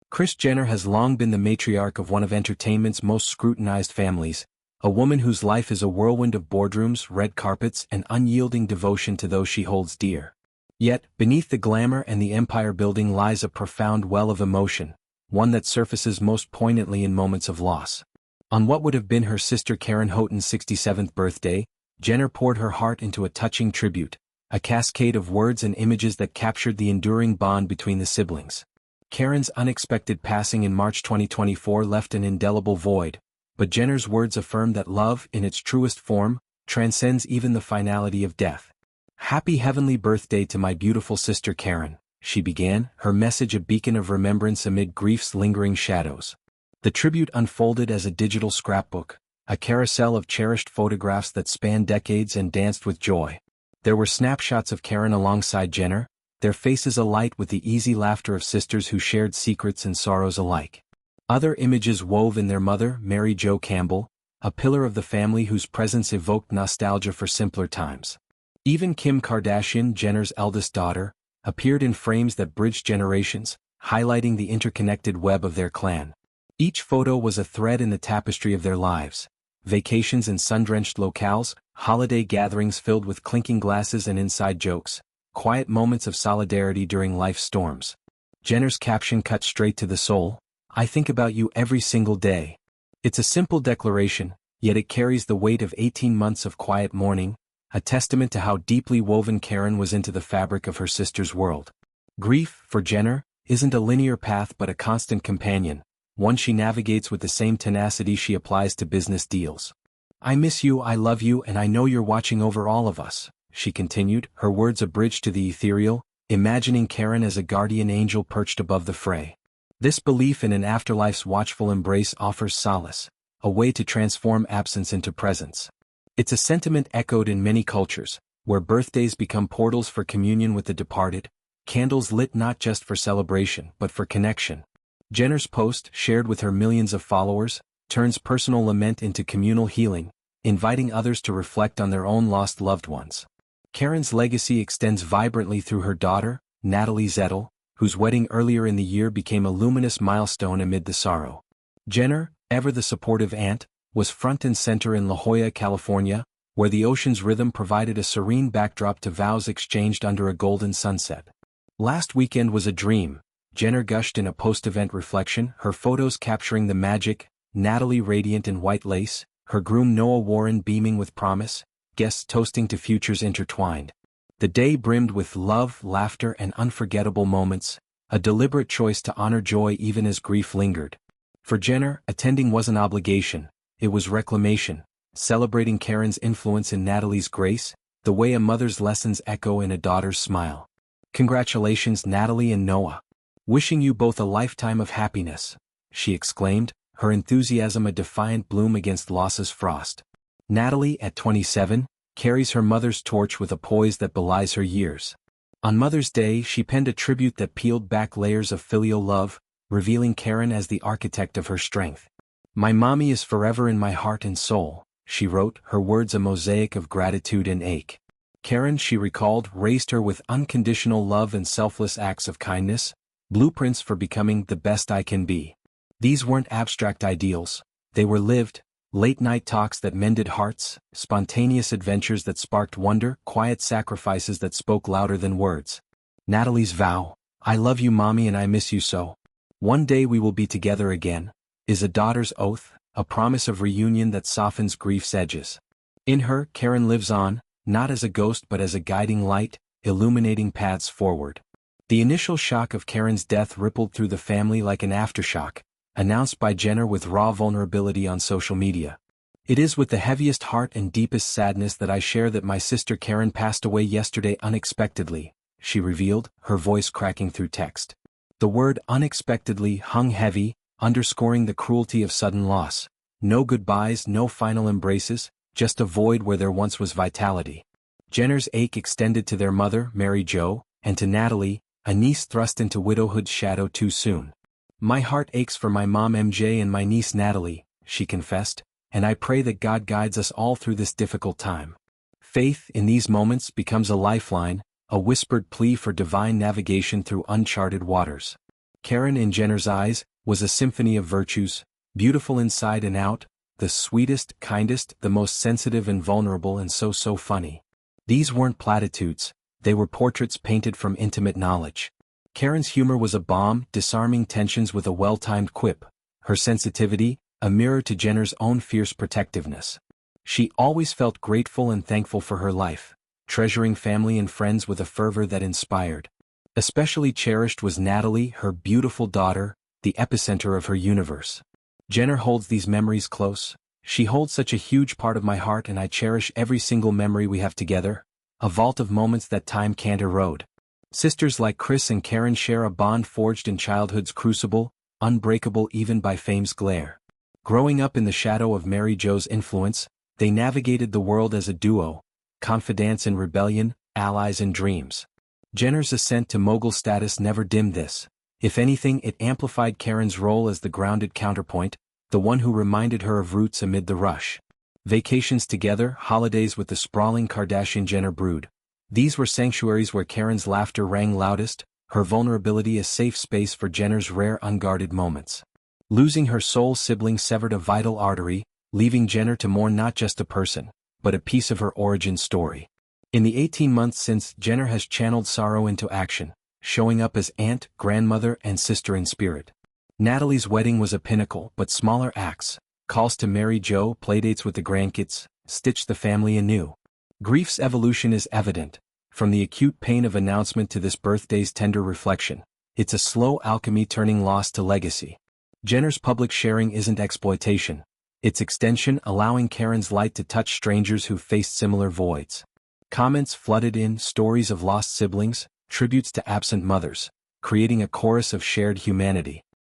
Kris Jenner has long been the matriarch of one of entertainment's most scrutinized families, a woman whose life is a whirlwind of boardrooms, red carpets, and unyielding devotion to those she holds dear. Yet, beneath the glamour and the empire-building lies a profound well of emotion, one that surfaces most poignantly in moments of loss. On what would have been her sister Karen Houghton's 67th birthday, Jenner poured her heart into a touching tribute, a cascade of words and images that captured the enduring bond between the siblings. Karen's unexpected passing in March 2024 left an indelible void, but Jenner's words affirmed that love, in its truest form, transcends even the finality of death. "Happy heavenly birthday to my beautiful sister Karen," she began, her message a beacon of remembrance amid grief's lingering shadows. The tribute unfolded as a digital scrapbook, a carousel of cherished photographs that spanned decades and danced with joy. There were snapshots of Karen alongside Jenner, their faces alight with the easy laughter of sisters who shared secrets and sorrows alike. Other images wove in their mother, Mary Jo Campbell, a pillar of the family whose presence evoked nostalgia for simpler times. Even Kim Kardashian, Jenner's eldest daughter, appeared in frames that bridged generations, highlighting the interconnected web of their clan. Each photo was a thread in the tapestry of their lives: vacations in sun-drenched locales, holiday gatherings filled with clinking glasses and inside jokes, quiet moments of solidarity during life's storms. Jenner's caption cut straight to the soul: "I think about you every single day." It's a simple declaration, yet it carries the weight of 18 months of quiet mourning, a testament to how deeply woven Karen was into the fabric of her sister's world. Grief, for Jenner, isn't a linear path but a constant companion, one she navigates with the same tenacity she applies to business deals. "I miss you, I love you, and I know you're watching over all of us," she continued, her words a bridge to the ethereal, imagining Karen as a guardian angel perched above the fray. This belief in an afterlife's watchful embrace offers solace, a way to transform absence into presence. It's a sentiment echoed in many cultures, where birthdays become portals for communion with the departed, candles lit not just for celebration but for connection. Jenner's post, shared with her millions of followers, turns personal lament into communal healing, inviting others to reflect on their own lost loved ones. Karen's legacy extends vibrantly through her daughter, Natalie Zettel, whose wedding earlier in the year became a luminous milestone amid the sorrow. Jenner, ever the supportive aunt, was front and center in La Jolla, California, where the ocean's rhythm provided a serene backdrop to vows exchanged under a golden sunset. "Last weekend was a dream," Jenner gushed in a post-event reflection, her photos capturing the magic, Natalie radiant in white lace, her groom Noah Warren beaming with promise, guests toasting to futures intertwined. The day brimmed with love, laughter, and unforgettable moments, a deliberate choice to honor joy even as grief lingered. For Jenner, attending wasn't obligation, it was reclamation, celebrating Karen's influence in Natalie's grace, the way a mother's lessons echo in a daughter's smile. "Congratulations, Natalie and Noah. Wishing you both a lifetime of happiness," she exclaimed, her enthusiasm a defiant bloom against loss's frost. Natalie, at 27, carries her mother's torch with a poise that belies her years. On Mother's Day, she penned a tribute that peeled back layers of filial love, revealing Karen as the architect of her strength. "My mommy is forever in my heart and soul," she wrote, her words a mosaic of gratitude and ache. Karen, she recalled, raised her with unconditional love and selfless acts of kindness, blueprints for becoming the best I can be. These weren't abstract ideals, they were lived, late-night talks that mended hearts, spontaneous adventures that sparked wonder, quiet sacrifices that spoke louder than words. Natalie's vow, "I love you mommy and I miss you so. One day we will be together again," is a daughter's oath, a promise of reunion that softens grief's edges. In her, Karen lives on, not as a ghost but as a guiding light, illuminating paths forward. The initial shock of Karen's death rippled through the family like an aftershock, announced by Jenner with raw vulnerability on social media. "It is with the heaviest heart and deepest sadness that I share that my sister Karen passed away yesterday unexpectedly," she revealed, her voice cracking through text. The word unexpectedly hung heavy, underscoring the cruelty of sudden loss. No goodbyes, no final embraces, just a void where there once was vitality. Jenner's ache extended to their mother, Mary Jo, and to Natalie, a niece thrust into widowhood's shadow too soon. "My heart aches for my mom MJ and my niece Natalie," she confessed, "and I pray that God guides us all through this difficult time." Faith, in these moments, becomes a lifeline, a whispered plea for divine navigation through uncharted waters. Karen, in Jenner's eyes, was a symphony of virtues, beautiful inside and out, the sweetest, kindest, the most sensitive and vulnerable, and so funny. These weren't platitudes, they were portraits painted from intimate knowledge. Karen's humor was a balm, disarming tensions with a well-timed quip. Her sensitivity, a mirror to Jenner's own fierce protectiveness. She always felt grateful and thankful for her life, treasuring family and friends with a fervor that inspired. Especially cherished was Natalie, her beautiful daughter, the epicenter of her universe. Jenner holds these memories close. She holds such a huge part of my heart, and I cherish every single memory we have together, a vault of moments that time can't erode. Sisters like Kris and Karen share a bond forged in childhood's crucible, unbreakable even by fame's glare. Growing up in the shadow of Mary Jo's influence, they navigated the world as a duo, confidants in rebellion, allies in dreams. Jenner's ascent to mogul status never dimmed this. If anything, it amplified Karen's role as the grounded counterpoint, the one who reminded her of roots amid the rush. Vacations together, holidays with the sprawling Kardashian-Jenner brood. These were sanctuaries where Karen's laughter rang loudest, her vulnerability a safe space for Jenner's rare unguarded moments. Losing her sole sibling severed a vital artery, leaving Jenner to mourn not just a person, but a piece of her origin story. In the 18 months since, Jenner has channeled sorrow into action, showing up as aunt, grandmother, and sister in spirit. Natalie's wedding was a pinnacle, but smaller acts, calls to Mary Jo, playdates with the grandkids, stitched the family anew. Grief's evolution is evident. From the acute pain of announcement to this birthday's tender reflection, it's a slow alchemy turning loss to legacy. Jenner's public sharing isn't exploitation. It's extension, allowing Karen's light to touch strangers who faced similar voids. Comments flooded in, stories of lost siblings, tributes to absent mothers, creating a chorus of shared humanity.